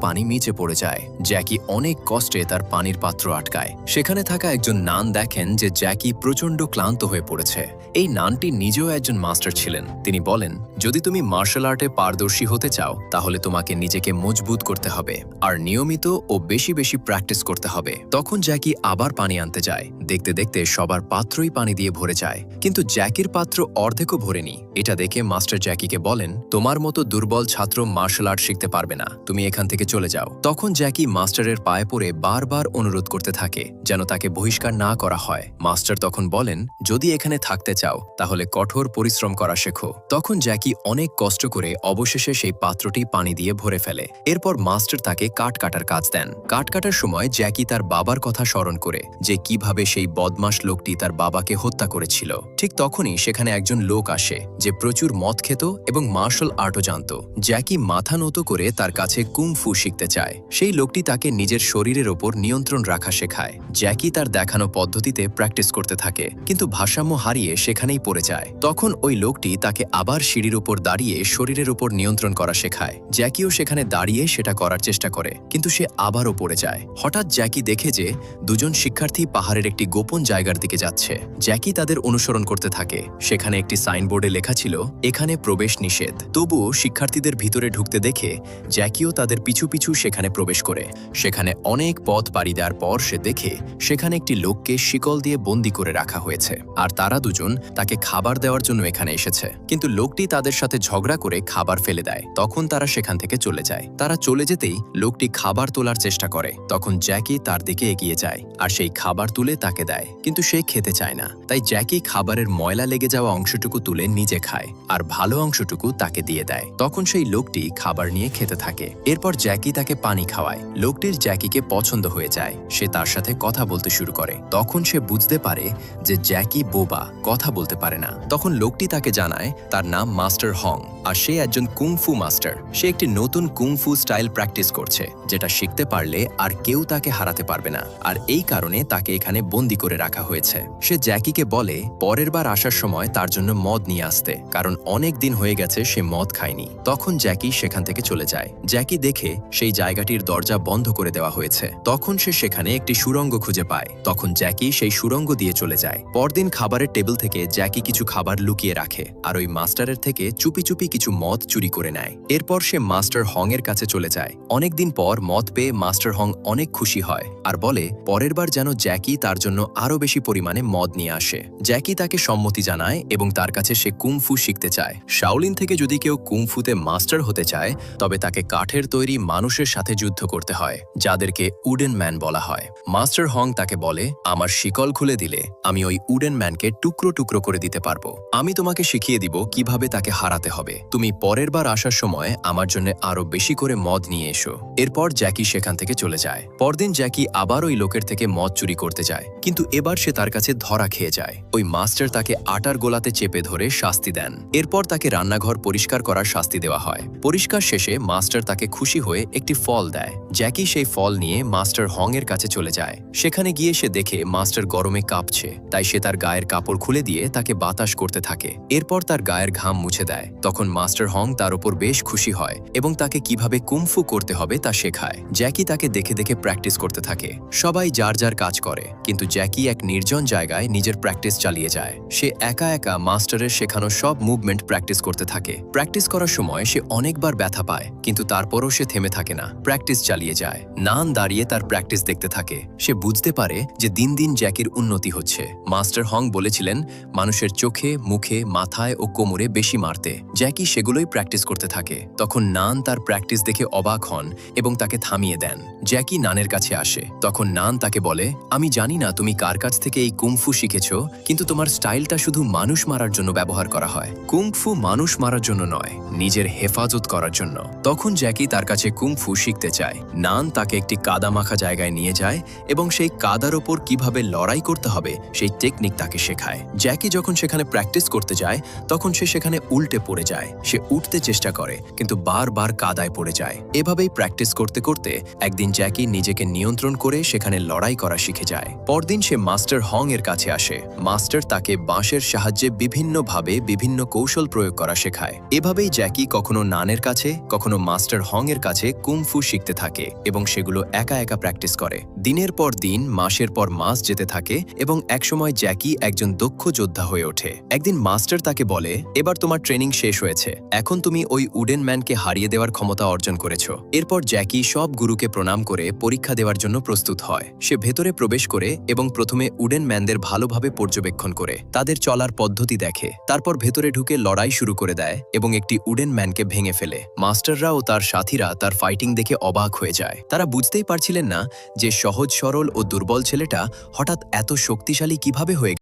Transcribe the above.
পানি নিচে পড়ে যায়। জ্যাকি অনেক কষ্টে তার পানির পাত্র আটকায়। সেখানে থাকা একজন নান দেখেন যে জ্যাকি প্রচণ্ড ক্লান্ত হয়ে পড়েছে। এই নানটি নিজেও একজন মাস্টার ছিলেন। তিনি বলেন, যদি তুমি মার্শাল আর্টে পারদর্শী হতে চাও তাহলে তোমাকে নিজেকে মজবুত করতে হবে আর নিয়মিত ও বেশি বেশি প্র্যাকটিস করতে হবে। তখন জ্যাকি আবার পানি আনতে যায়। দেখতে দেখতে সবার পাত্রই পানি দিয়ে ভরে যায়, কিন্তু জ্যাকির পাত্র অর্ধেকও ভরেনি। এটা দেখে মাস্টার জ্যাকিকে বলেন, তোমার মতো দুর্বল ছাত্র মার্শাল আর্ট শিখতে পারবে না, তুমি এখান থেকে চলে যাও। তখন জ্যাকি মাস্টারের পায়ে পড়ে বারবার অনুরোধ করতে থাকে যেন তাকে বহিষ্কার না করা হয়। মাস্টার তখন বলেন, যদি এখানে থাকতে চাও তাহলে কঠোর পরিশ্রম করা শেখো। তখন জ্যাকি অনেক কষ্ট করে অবশেষে সেই পাত্রটি পানি দিয়ে ভরে ফেলে। এরপর মাস্টার তাকে কাঠ কাটার কাজ দেন। কাঠ কাটার সময় জ্যাকি তার বাবার কথা স্মরণ করে যে কিভাবে সেই বদমাশ লোকটি তার বাবাকে হত্যা করেছিল। ঠিক তখনই সেখানে একজন লোক আসে যে প্রচুর মদ খেত এবং মার্শাল আর্টও জানত। জ্যাকি মাথা নত করে তার কাছে কুংফু শিখতে চায়। সেই লোকটি তাকে নিজের শরীরের ওপর নিয়ন্ত্রণ রাখা শেখায়। জ্যাকি তার দেখানো পদ্ধতিতে প্র্যাকটিস করতে থাকে, কিন্তু ভারসাম্য হারিয়ে সেখানেই পড়ে যায়। তখন ওই লোকটি তাকে আবার সিঁড়ির উপর দাঁড়িয়ে শরীরের উপর নিয়ন্ত্রণ করা শেখায়। জ্যাকিও সেখানে দাঁড়িয়ে সেটা করার চেষ্টা করে, কিন্তু সে আবারও পড়ে যায়। হঠাৎ জ্যাকি দেখে যে দুজন শিক্ষার্থী পাহাড়ের একটি গোপন জায়গার দিকে যাচ্ছে। জ্যাকি তাদের অনুসরণ করতে থাকে। সেখানে একটি সাইনবোর্ডে লেখা ছিল, এখানে প্রবেশ নিষেধ। তবুও শিক্ষার্থীদের ভিতরে ঢুকতে দেখে জ্যাকিও তাদের পিছু পিছু সেখানে প্রবেশ করে। সেখানে অনেক পথ পাড়ি দেওয়ার পর সে দেখে সেখানে একটি লোককে শিকল দিয়ে বন্দি করে রাখা হয়েছে, আর তারা দুজন তাকে খাবার দেওয়ার জন্য এখানে এসেছে। কিন্তু লোকটি তাদের সাথে ঝগড়া করে খাবার ফেলে দেয়। তখন তারা সেখান থেকে চলে যায়। তারা চলে যেতেই লোকটি খাবার তোলার চেষ্টা করে। তখন জ্যাকি তার দিকে এগিয়ে যায় আর সেই খাবার তুলে তাকে দেয়, কিন্তু সে খেতে চায় না। তাই জ্যাকি খাবারের ময়লা লেগে যাওয়া অংশটুকু তুলে নিজে খায় আর ভালো অংশটুকু তাকে দিয়ে দেয়। তখন সেই লোকটি খাবার নিয়ে খেতে থাকে। এরপর জ্যাকি তাকে পানি খাওয়ায়। লোকটির জ্যাকিকে পছন্দ হয়ে যায়। সে তার সাথে কথা বলতে শুরু করে। তখন সে বুঝতে পারে যে জ্যাকি বোবা, কথা বলতে পারে না। তখন লোকটি তাকে জানায় তার নাম মাস্টার হং আর সে একজন কুংফু মাস্টার। সে একটি নতুন কুংফু স্টাইল প্র্যাকটিস করছে, যেটা শিখতে পারলে আর কেউ তাকে হারাতে পারবে না, আর এই কারণে তাকে এখানে বন্দি করে রাখা হয়েছে। সে জ্যাকিকে বলে পরের বার আসার সময় তার জন্য মদ নিয়ে আসতে, কারণ অনেক দিন হয়ে গেছে সে মদ খায়নি। তখন জ্যাকি সেখান থেকে চলে যায়। জ্যাকি দেখে সেই জায়গাটির দরজা বন্ধ করে দেওয়া হয়েছে। তখন সে সেখানে একটি সুড়ঙ্গ খুঁজে পায়। তখন জ্যাকি সেই সুড়ঙ্গ দিয়ে চলে যায়। পরদিন খাবারের টেবিল থেকে জ্যাকি কিছু খাবার লুকিয়ে রাখে আর ওই মাস্টারের থেকে চুপি চুপি কিছু মদ চুরি করে নেয়। এরপর সে মাস্টার হং এর কাছে চলে যায়। অনেকদিন পর মদ পেয়ে মাস্টার হং অনেক খুশি হয় আর বলে পরের বার যেন জ্যাকি তার জন্য আরো বেশি পরিমাণে মদ নিয়ে আসে। জ্যাকি তাকে সম্মতি জানায় এবং তার কাছে সে কুংফু শিখতে চায়। শাওলিন থেকে যদি কেউ কুংফুতে মাস্টার হতে চায় তবে তাকে কাঠের তৈরি মানুষের সাথে যুদ্ধ করতে হয়, যাদেরকে উডেন ম্যান বলা হয়। মাস্টার হং তাকে বলে, আমার শিকল খুলে দিলে আমি ওই উডেন ম্যানকে টুকরো টুকরো করে দিতে পারবো। আমি তোমাকে শিখিয়ে দিব কিভাবে তাকে হারাতে হবে। তুমি পরের বার আসার সময় আমার জন্য আরো বেশি করে মদ নিয়ে এসো। এরপর জ্যাকি সেখান থেকে চলে যায়। পরদিন জ্যাকি আবার ওই লোকের থেকে মদ চুরি করতে যায়, কিন্তু এবার সে তার কাছে ধরা খেয়ে যায়। ওই মাস্টার তাকে আটার গোলাতে চেপে ধরে শাস্তি দেন। এরপর তাকে রান্নাঘর পরিষ্কার করার শাস্তি দেওয়া হয়। পরিষ্কার শেষে মাস্টার তাকে খুশি হয়ে একটি ফল দেয়। জ্যাকি সেই ফল নিয়ে মাস্টার হং এর কাছে চলে যায়। সেখানে গিয়ে সে দেখে মাস্টার গরমে কাঁপছে, তাই সে তার গায়ের কাপড় খুলে দিয়ে তাকে বাতাস করতে থাকে। এরপর তার গায়ের ঘাম মুছে দেয়। তখন মাস্টার হং তার উপর বেশ খুশি হয় এবং তাকে কিভাবে কুংফু করতে হবে তা শেখায়। জ্যাকি তাকে দেখে দেখে প্র্যাকটিস করতে থাকে। সবাই যার যার কাজ করে, কিন্তু জ্যাকি এক নির্জন জায়গায় নিজের প্র্যাকটিস চালিয়ে যায়। সে একা একা মাস্টারের শেখানো সব মুভমেন্ট প্র্যাকটিস করতে থাকে। প্র্যাকটিস করার সময় সে অনেকবার ব্যথা পায়, কিন্তু তারপরও সে থেমে থাকে না, প্র্যাকটিস চালিয়ে যায়। নান দাঁড়িয়ে তার প্র্যাকটিস দেখতে থাকে। সে বুঝতে পারে যে দিন দিন জ্যাকির উন্নতি হচ্ছে। মাস্টার হং বলেছিলেন মানুষের চোখে, মুখে, মাথায় ও কোমরে বেশি মারতে। জ্যাকি সেগুলোই প্র্যাকটিস করতে থাকে। তখন নান তার প্র্যাকটিস দেখে অবাক হন এবং তাকে থামিয়ে দেন। জ্যাকি নানের কাছে আসে। তখন নান তাকে বলে, আমি জানি না তুমি কার কাছ থেকে এই কুংফু শিখেছ, কিন্তু তোমার স্টাইলটা শুধু মানুষ মারার জন্য ব্যবহার করা হয়। কুংফু মানুষ মারার জন্য নয়, নিজের হেফাজত করার জন্য। তখন জ্যাকি তার কাছে কুংফু শিখতে চায়। নান তাকে একটি কাদা মাখা জায়গায় নিয়ে যায় এবং সেই কাদার ওপর কিভাবে লড়াই করতে হবে সেই টেকনিক তাকে শেখায়। জ্যাকি যখন সেখানে প্র্যাকটিস করতে যায় তখন সে সেখানে উল্টে পড়ে যায়। সে উঠতে চেষ্টা করে, কিন্তু বারবার কাদায় পড়ে যায়। এভাবেই প্র্যাকটিস করতে করতে একদিন জ্যাকি নিজেকে নিয়ন্ত্রণ করে সেখানে লড়াই করা শিখে যায়। পরদিন সে মাস্টার হং এর কাছে আসে। মাস্টার তাকে বাঁশের সাহায্যে বিভিন্নভাবে বিভিন্ন কৌশল প্রয়োগ করা শেখায়। এভাবেই জ্যাকি কখনো নানের কাছে, কখনো মাস্টার হং এর কাছে কুমফু শিখতে থাকে এবং সেগুলো একা একা প্র্যাকটিস করে। দিনের পর দিন, মাসের পর মাস যেতে থাকে এবং একসময় জ্যাকি একজন দক্ষ যোদ্ধা হয়ে ওঠে। একদিন মাস্টার তাকে বলে, এবার তোমার ট্রেনিং শেষ হয়েছে, এখন তুমি ওই উডেন ম্যানকে হারিয়ে দেওয়ার ক্ষমতা অর্জন করেছ। এরপর জ্যাকি সব গুরুকে প্রণাম করে পরীক্ষা দেওয়ার জন্য প্রস্তুত হয়। সে ভেতরে প্রবেশ করে এবং প্রথমে উডেন ম্যানদের ভালোভাবে পর্যবেক্ষণ করে, তাদের চলার পদ্ধতি দেখে, তারপর ভেতরে ঢুকে লড়াই শুরু করে দেয় এবং একটি উডেন ম্যানকে ভেঙে ফেলে। মাস্টাররা ও তার সাথীরা তার ফাইটিং দেখে অবাক হয়ে যায়। তারা বুঝতেই পারছিলেন না যে সহজ সরল ও দুর্বল ছেলেটা হঠাৎ এত শক্তিশালী কিভাবে হয়ে